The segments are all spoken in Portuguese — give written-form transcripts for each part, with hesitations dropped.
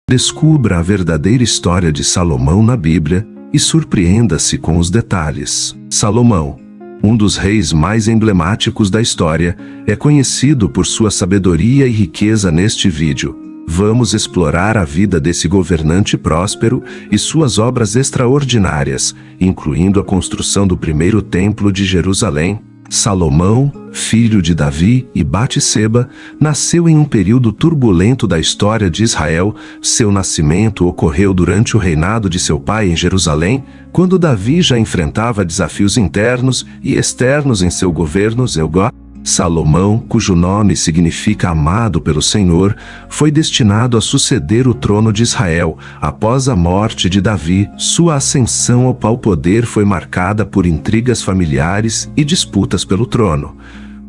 Descubra a verdadeira história de Salomão na Bíblia e surpreenda-se com os detalhes. Salomão, um dos reis mais emblemáticos da história, é conhecido por sua sabedoria e riqueza. Neste vídeo, vamos explorar a vida desse governante próspero e suas obras extraordinárias, incluindo a construção do primeiro templo de Jerusalém. Salomão, filho de Davi e Batseba, nasceu em um período turbulento da história de Israel. Seu nascimento ocorreu durante o reinado de seu pai em Jerusalém, quando Davi já enfrentava desafios internos e externos em seu governo. Salomão, cujo nome significa amado pelo Senhor, foi destinado a suceder o trono de Israel. Após a morte de Davi, sua ascensão ao poder foi marcada por intrigas familiares e disputas pelo trono,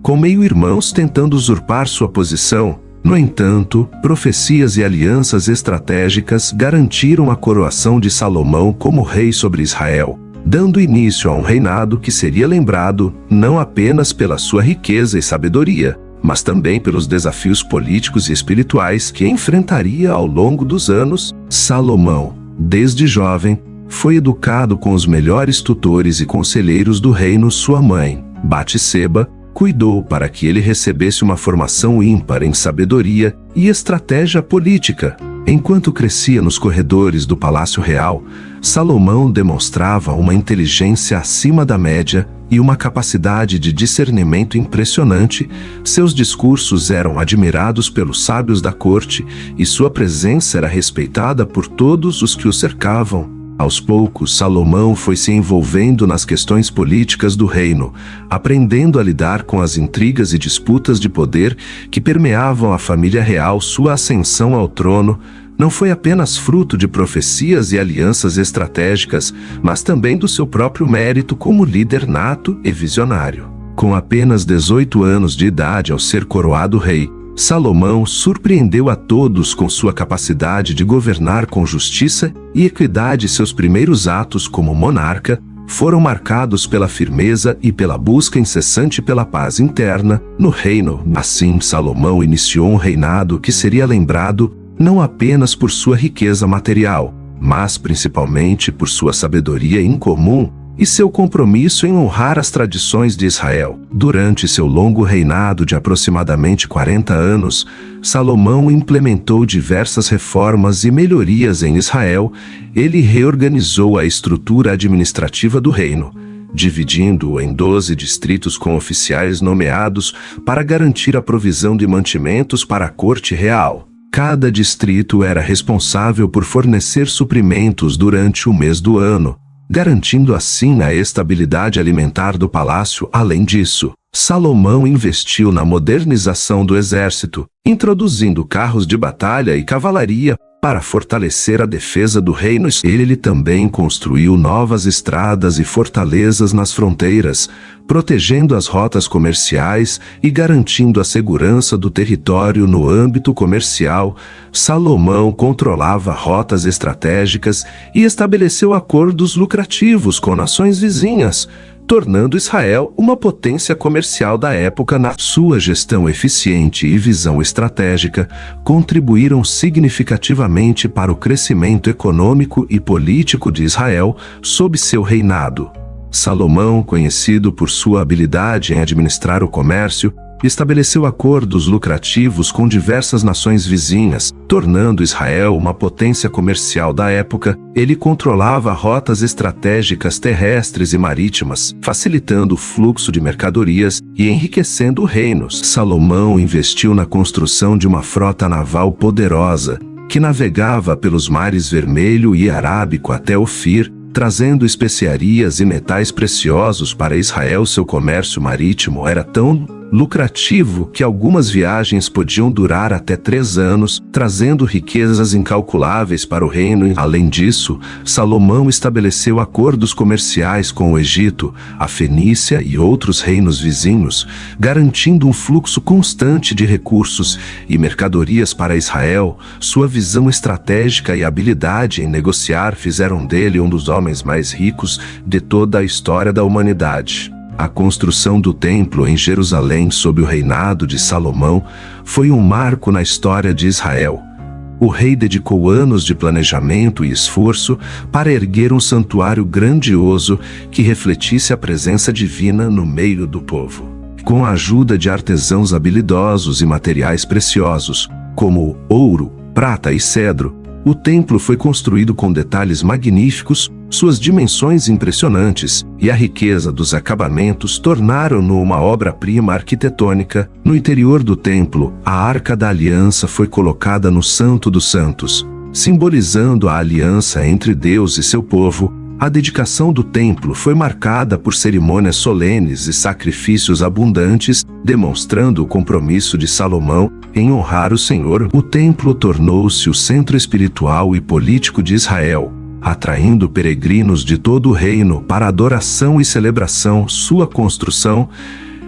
com meio-irmãos tentando usurpar sua posição. No entanto, profecias e alianças estratégicas garantiram a coroação de Salomão como rei sobre Israel, dando início a um reinado que seria lembrado não apenas pela sua riqueza e sabedoria, mas também pelos desafios políticos e espirituais que enfrentaria ao longo dos anos. Salomão, desde jovem, foi educado com os melhores tutores e conselheiros do reino. Sua mãe, Batseba, cuidou para que ele recebesse uma formação ímpar em sabedoria e estratégia política. Enquanto crescia nos corredores do Palácio Real, Salomão demonstrava uma inteligência acima da média e uma capacidade de discernimento impressionante. Seus discursos eram admirados pelos sábios da corte e sua presença era respeitada por todos os que o cercavam. Aos poucos, Salomão foi se envolvendo nas questões políticas do reino, aprendendo a lidar com as intrigas e disputas de poder que permeavam a família real. Sua ascensão ao trono não foi apenas fruto de profecias e alianças estratégicas, mas também do seu próprio mérito como líder nato e visionário. Com apenas 18 anos de idade ao ser coroado rei, Salomão surpreendeu a todos com sua capacidade de governar com justiça e equidade. Seus primeiros atos como monarca foram marcados pela firmeza e pela busca incessante pela paz interna no reino. Assim, Salomão iniciou um reinado que seria lembrado não apenas por sua riqueza material, mas principalmente por sua sabedoria incomum e seu compromisso em honrar as tradições de Israel. Durante seu longo reinado de aproximadamente 40 anos, Salomão implementou diversas reformas e melhorias em Israel. Ele reorganizou a estrutura administrativa do reino, dividindo-o em 12 distritos com oficiais nomeados para garantir a provisão de mantimentos para a corte real. Cada distrito era responsável por fornecer suprimentos durante o mês do ano, garantindo assim a estabilidade alimentar do palácio. Além disso, Salomão investiu na modernização do exército, introduzindo carros de batalha e cavalaria para fortalecer a defesa do reino. Ele também construiu novas estradas e fortalezas nas fronteiras, protegendo as rotas comerciais e garantindo a segurança do território. No âmbito comercial, Salomão controlava rotas estratégicas e estabeleceu acordos lucrativos com nações vizinhas, tornando Israel uma potência comercial da época. Na sua gestão eficiente e visão estratégica, contribuíram significativamente para o crescimento econômico e político de Israel sob seu reinado. Salomão, conhecido por sua habilidade em administrar o comércio, estabeleceu acordos lucrativos com diversas nações vizinhas, tornando Israel uma potência comercial da época. Ele controlava rotas estratégicas terrestres e marítimas, facilitando o fluxo de mercadorias e enriquecendo o reino. Salomão investiu na construção de uma frota naval poderosa, que navegava pelos mares Vermelho e Arábico até Ofir, trazendo especiarias e metais preciosos para Israel. Seu comércio marítimo era tão lucrativo que algumas viagens podiam durar até 3 anos, trazendo riquezas incalculáveis para o reino. Além disso, Salomão estabeleceu acordos comerciais com o Egito, a Fenícia e outros reinos vizinhos, garantindo um fluxo constante de recursos e mercadorias para Israel. Sua visão estratégica e habilidade em negociar fizeram dele um dos homens mais ricos de toda a história da humanidade. A construção do templo em Jerusalém sob o reinado de Salomão foi um marco na história de Israel. o rei dedicou anos de planejamento e esforço para erguer um santuário grandioso que refletisse a presença divina no meio do povo. Com a ajuda de artesãos habilidosos e materiais preciosos, como ouro, prata e cedro, o templo foi construído com detalhes magníficos, suas dimensões impressionantes e a riqueza dos acabamentos tornaram-no uma obra-prima arquitetônica. No interior do templo, a Arca da Aliança foi colocada no Santo dos Santos, simbolizando a aliança entre Deus e seu povo. A dedicação do templo foi marcada por cerimônias solenes e sacrifícios abundantes, demonstrando o compromisso de Salomão em honrar o Senhor. O templo tornou-se o centro espiritual e político de Israel, atraindo peregrinos de todo o reino para adoração e celebração. Sua construção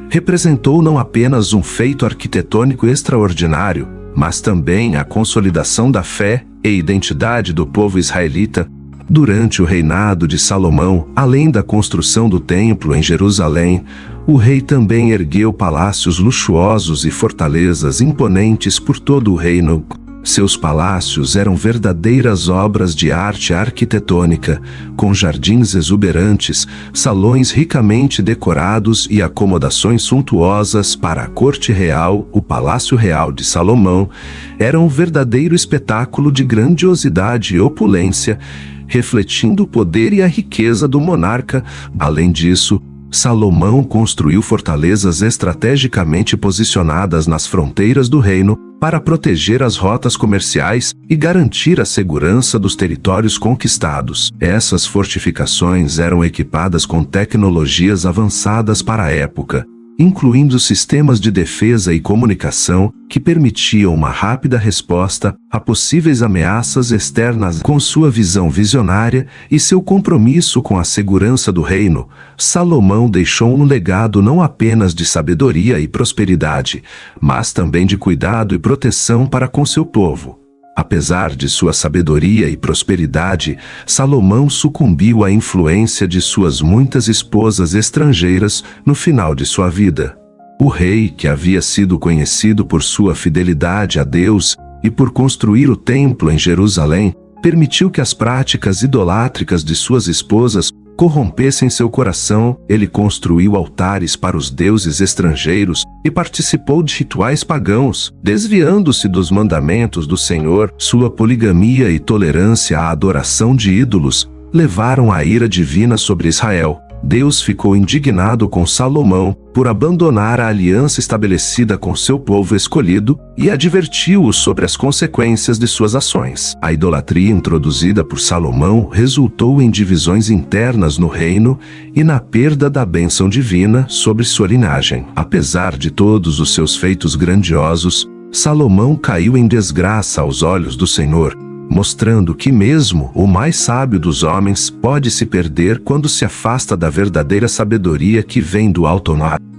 representou não apenas um feito arquitetônico extraordinário, mas também a consolidação da fé e identidade do povo israelita. Durante o reinado de Salomão, além da construção do templo em Jerusalém, o rei também ergueu palácios luxuosos e fortalezas imponentes por todo o reino. Seus palácios eram verdadeiras obras de arte arquitetônica, com jardins exuberantes, salões ricamente decorados e acomodações suntuosas para a corte real. O Palácio Real de Salomão era um verdadeiro espetáculo de grandiosidade e opulência, refletindo o poder e a riqueza do monarca. Além disso, Salomão construiu fortalezas estrategicamente posicionadas nas fronteiras do reino para proteger as rotas comerciais e garantir a segurança dos territórios conquistados. Essas fortificações eram equipadas com tecnologias avançadas para a época, incluindo sistemas de defesa e comunicação que permitiam uma rápida resposta a possíveis ameaças externas. Com sua visão visionária e seu compromisso com a segurança do reino, Salomão deixou um legado não apenas de sabedoria e prosperidade, mas também de cuidado e proteção para com seu povo. Apesar de sua sabedoria e prosperidade, Salomão sucumbiu à influência de suas muitas esposas estrangeiras no final de sua vida. O rei, que havia sido conhecido por sua fidelidade a Deus e por construir o templo em Jerusalém, permitiu que as práticas idolátricas de suas esposas corrompessem seu coração. Ele construiu altares para os deuses estrangeiros e participou de rituais pagãos, desviando-se dos mandamentos do Senhor. Sua poligamia e tolerância à adoração de ídolos levaram a ira divina sobre Israel. Deus ficou indignado com Salomão por abandonar a aliança estabelecida com seu povo escolhido e advertiu-o sobre as consequências de suas ações. A idolatria introduzida por Salomão resultou em divisões internas no reino e na perda da bênção divina sobre sua linhagem. Apesar de todos os seus feitos grandiosos, Salomão caiu em desgraça aos olhos do Senhor, mostrando que mesmo o mais sábio dos homens pode se perder quando se afasta da verdadeira sabedoria que vem do alto.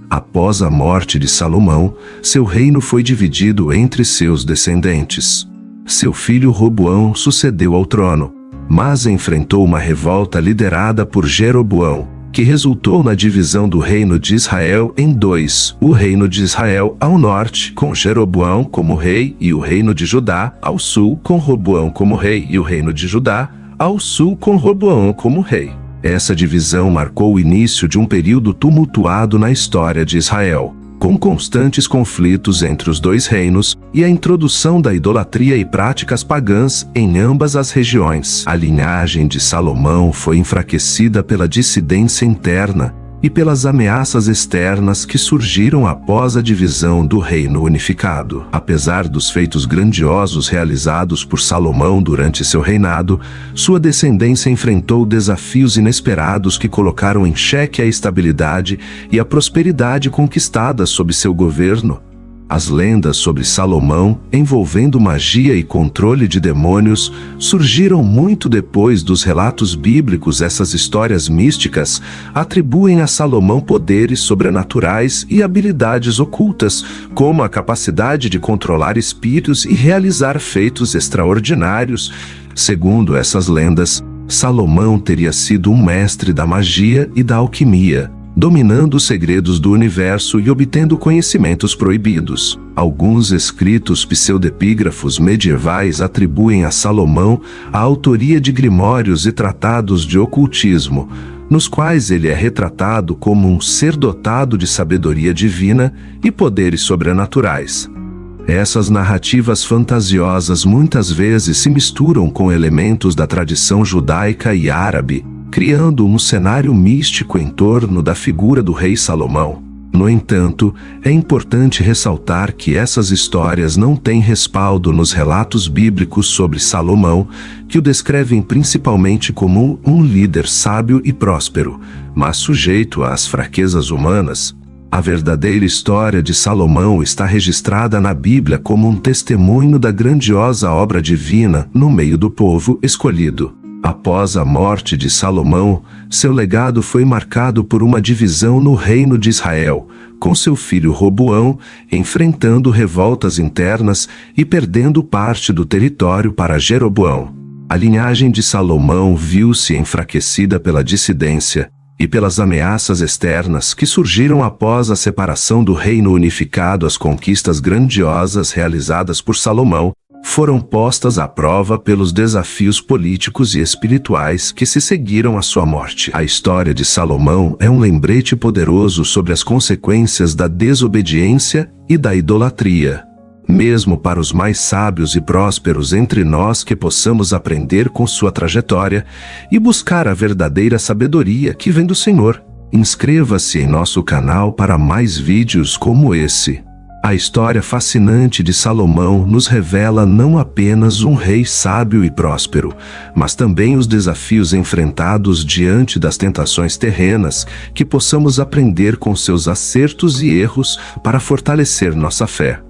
Após a morte de Salomão, seu reino foi dividido entre seus descendentes. Seu filho Roboão sucedeu ao trono, mas enfrentou uma revolta liderada por Jeroboão, que resultou na divisão do reino de Israel em dois: o reino de Israel ao norte, com Jeroboão como rei, e o reino de Judá ao sul, com Roboão como rei, e o reino de Judá ao sul, com Roboão como rei. Essa divisão marcou o início de um período tumultuado na história de Israel, com constantes conflitos entre os dois reinos e a introdução da idolatria e práticas pagãs em ambas as regiões. A linhagem de Salomão foi enfraquecida pela dissidência interna e pelas ameaças externas que surgiram após a divisão do reino unificado. Apesar dos feitos grandiosos realizados por Salomão durante seu reinado, sua descendência enfrentou desafios inesperados que colocaram em xeque a estabilidade e a prosperidade conquistadas sob seu governo. As lendas sobre Salomão, envolvendo magia e controle de demônios, surgiram muito depois dos relatos bíblicos. Essas histórias místicas atribuem a Salomão poderes sobrenaturais e habilidades ocultas, como a capacidade de controlar espíritos e realizar feitos extraordinários. Segundo essas lendas, Salomão teria sido um mestre da magia e da alquimia, dominando os segredos do universo e obtendo conhecimentos proibidos. Alguns escritos pseudepígrafos medievais atribuem a Salomão a autoria de grimórios e tratados de ocultismo, nos quais ele é retratado como um ser dotado de sabedoria divina e poderes sobrenaturais. Essas narrativas fantasiosas muitas vezes se misturam com elementos da tradição judaica e árabe, criando um cenário místico em torno da figura do rei Salomão. No entanto, é importante ressaltar que essas histórias não têm respaldo nos relatos bíblicos sobre Salomão, que o descrevem principalmente como um líder sábio e próspero, mas sujeito às fraquezas humanas. A verdadeira história de Salomão está registrada na Bíblia como um testemunho da grandiosa obra divina no meio do povo escolhido. Após a morte de Salomão, seu legado foi marcado por uma divisão no reino de Israel, com seu filho Roboão enfrentando revoltas internas e perdendo parte do território para Jeroboão. A linhagem de Salomão viu-se enfraquecida pela dissidência e pelas ameaças externas que surgiram após a separação do reino unificado. As conquistas grandiosas realizadas por Salomão foram postas à prova pelos desafios políticos e espirituais que se seguiram à sua morte. A história de Salomão é um lembrete poderoso sobre as consequências da desobediência e da idolatria. Mesmo para os mais sábios e prósperos entre nós, que possamos aprender com sua trajetória e buscar a verdadeira sabedoria que vem do Senhor. Inscreva-se em nosso canal para mais vídeos como esse. A história fascinante de Salomão nos revela não apenas um rei sábio e próspero, mas também os desafios enfrentados diante das tentações terrenas, que possamos aprender com seus acertos e erros para fortalecer nossa fé.